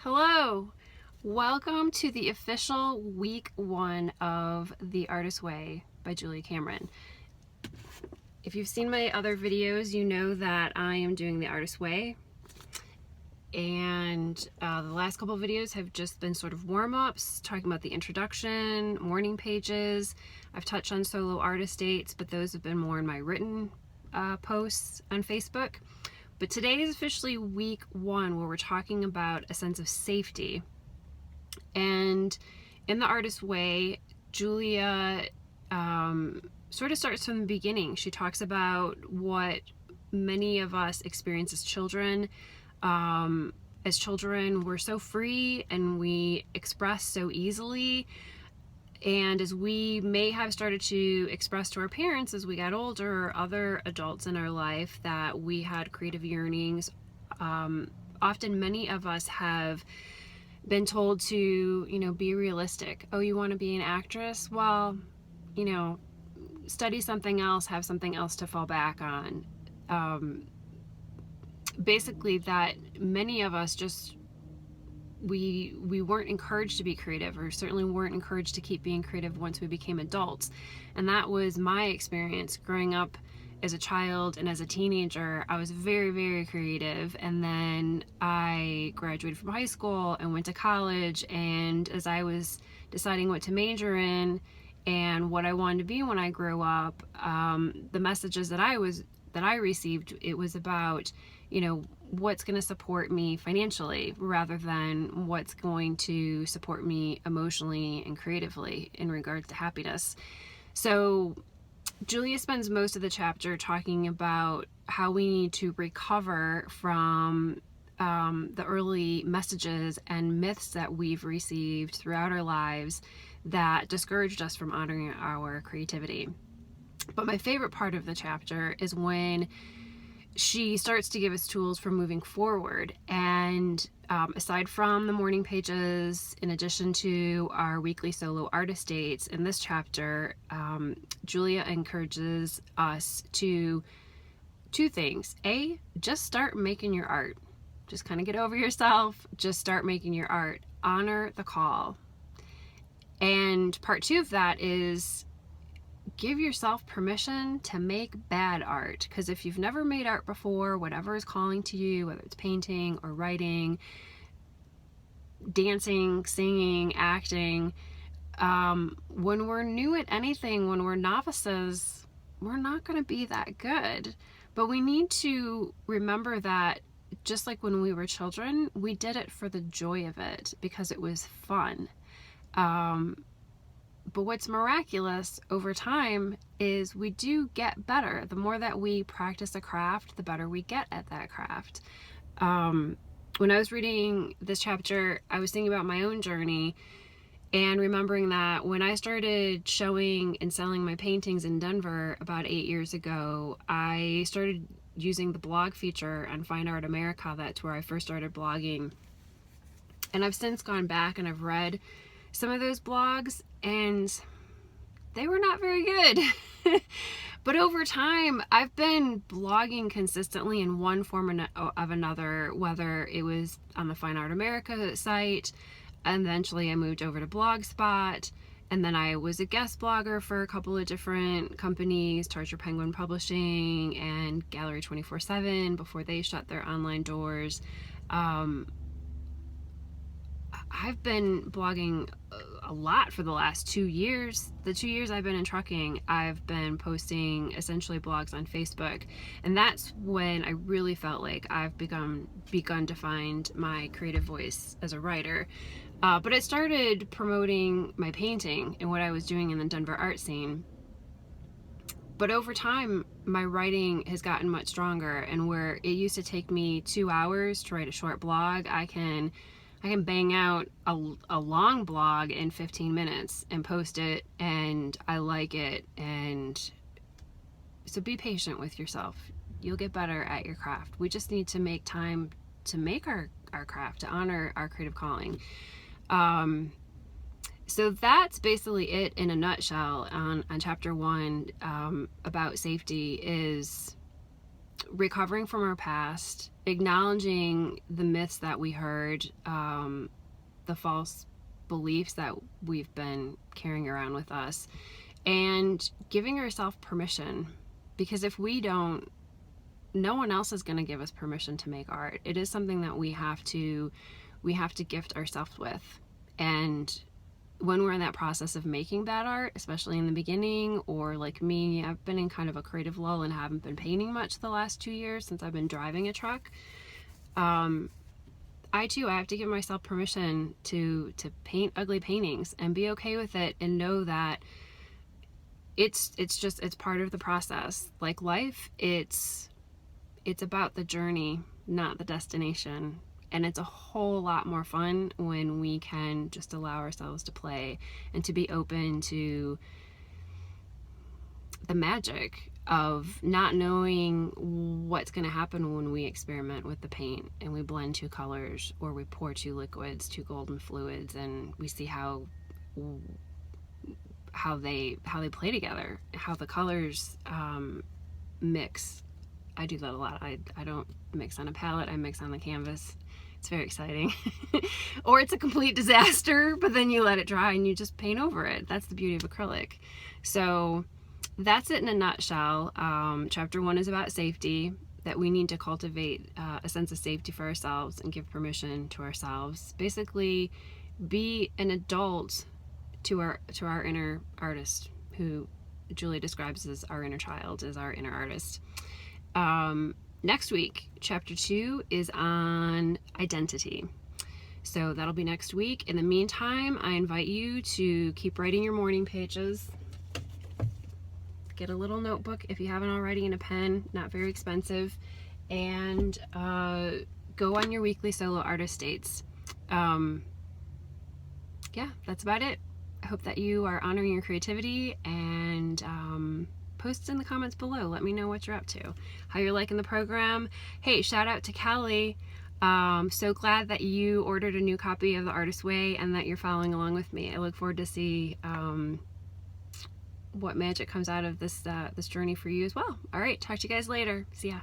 Hello! Welcome to the official week 1 of The Artist's Way by Julia Cameron. If you've seen my other videos, you know that I am doing The Artist's Way. And the last couple of videos have just been sort of warm-ups, talking about the introduction, morning pages. I've touched on solo artist dates, but those have been more in my written posts on Facebook. But today is officially week 1, where we're talking about a sense of safety. And in The Artist's Way, Julia sort of starts from the beginning. She talks about what many of us experience as children. As children, we're so free and we express so easily. And as we may have started to express to our parents as we got older, or other adults in our life, that we had creative yearnings, often many of us have been told to, be realistic. Oh, you want to be an actress? Well, study something else, have something else to fall back on. Basically, that many of us just we weren't encouraged to be creative, or certainly weren't encouraged to keep being creative once we became adults. And that was my experience growing up as a child and as a teenager. I was very, very creative, and then I graduated from high school and went to college, and as I was deciding what to major in and what I wanted to be when I grew up, the messages that I received, it was about what's going to support me financially rather than what's going to support me emotionally and creatively in regards to happiness. So Julia spends most of the chapter talking about how we need to recover from the early messages and myths that we've received throughout our lives that discouraged us from honoring our creativity. But my favorite part of the chapter is when she starts to give us tools for moving forward. And aside from the morning pages, in addition to our weekly solo artist dates, in this chapter, Julia encourages us to two things. A, just start making your art. Just kind of get over yourself. Just start making your art. Honor the call. And part 2 of that is give yourself permission to make bad art, because if you've never made art before, whatever is calling to you, whether it's painting or writing, dancing, singing, acting, when we're new at anything, when we're novices, we're not going to be that good. But we need to remember that just like when we were children, we did it for the joy of it because it was fun. But what's miraculous over time is we do get better. The more that we practice a craft, the better we get at that craft. When I was reading this chapter, I was thinking about my own journey and remembering that when I started showing and selling my paintings in Denver about 8 years ago, I started using the blog feature on Fine Art America. That's where I first started blogging. And I've since gone back and I've read some of those blogs, and they were not very good. But over time, I've been blogging consistently in one form of another, whether it was on the Fine Art America site, and eventually I moved over to Blogspot, and then I was a guest blogger for a couple of different companies, Tartar Penguin Publishing and Gallery 24/7, before they shut their online doors. I've been blogging a lot for the last 2 years. The 2 years I've been in trucking, I've been posting essentially blogs on Facebook. And that's when I really felt like I've begun to find my creative voice as a writer. But I started promoting my painting and what I was doing in the Denver art scene. But over time, my writing has gotten much stronger, and where it used to take me 2 hours to write a short blog, I can bang out a long blog in 15 minutes and post it, and I like it. And so be patient with yourself. You'll get better at your craft. We just need to make time to make our craft, to honor our creative calling. So that's basically it in a nutshell on chapter 1 about safety, is recovering from our past acknowledging the myths that we heard, the false beliefs that we've been carrying around with us, and giving ourselves permission. Because if we don't, no one else is going to give us permission to make art. It is something that we have to gift ourselves with. And when we're in that process of making that art, especially in the beginning, or like me, I've been in kind of a creative lull and haven't been painting much the last 2 years since I've been driving a truck. I have to give myself permission to paint ugly paintings and be okay with it, and know that it's part of the process. Like life, it's about the journey, not the destination. And it's a whole lot more fun when we can just allow ourselves to play and to be open to the magic of not knowing what's going to happen when we experiment with the paint and we blend two colors, or we pour two liquids, two golden fluids, and we see how they play together, how the colors mix. I do that a lot. I don't mix on a palette, I mix on the canvas. It's very exciting. Or it's a complete disaster, but then you let it dry and you just paint over it. That's the beauty of acrylic. So that's it in a nutshell. Chapter 1 is about safety, that we need to cultivate a sense of safety for ourselves and give permission to ourselves. Basically, be an adult to our inner artist, who Julie describes as our inner child, as our inner artist. Next week, chapter 2 is on identity. So that'll be next week. In the meantime, I invite you to keep writing your morning pages. Get a little notebook if you haven't already, and a pen, not very expensive, and go on your weekly solo artist dates. Yeah, that's about it. I hope that you are honoring your creativity, and post in the comments below. Let me know what you're up to, how you're liking the program. Hey, shout out to Callie. So glad that you ordered a new copy of The Artist's Way and that you're following along with me. I look forward to see what magic comes out of this journey for you as well. All right, talk to you guys later. See ya.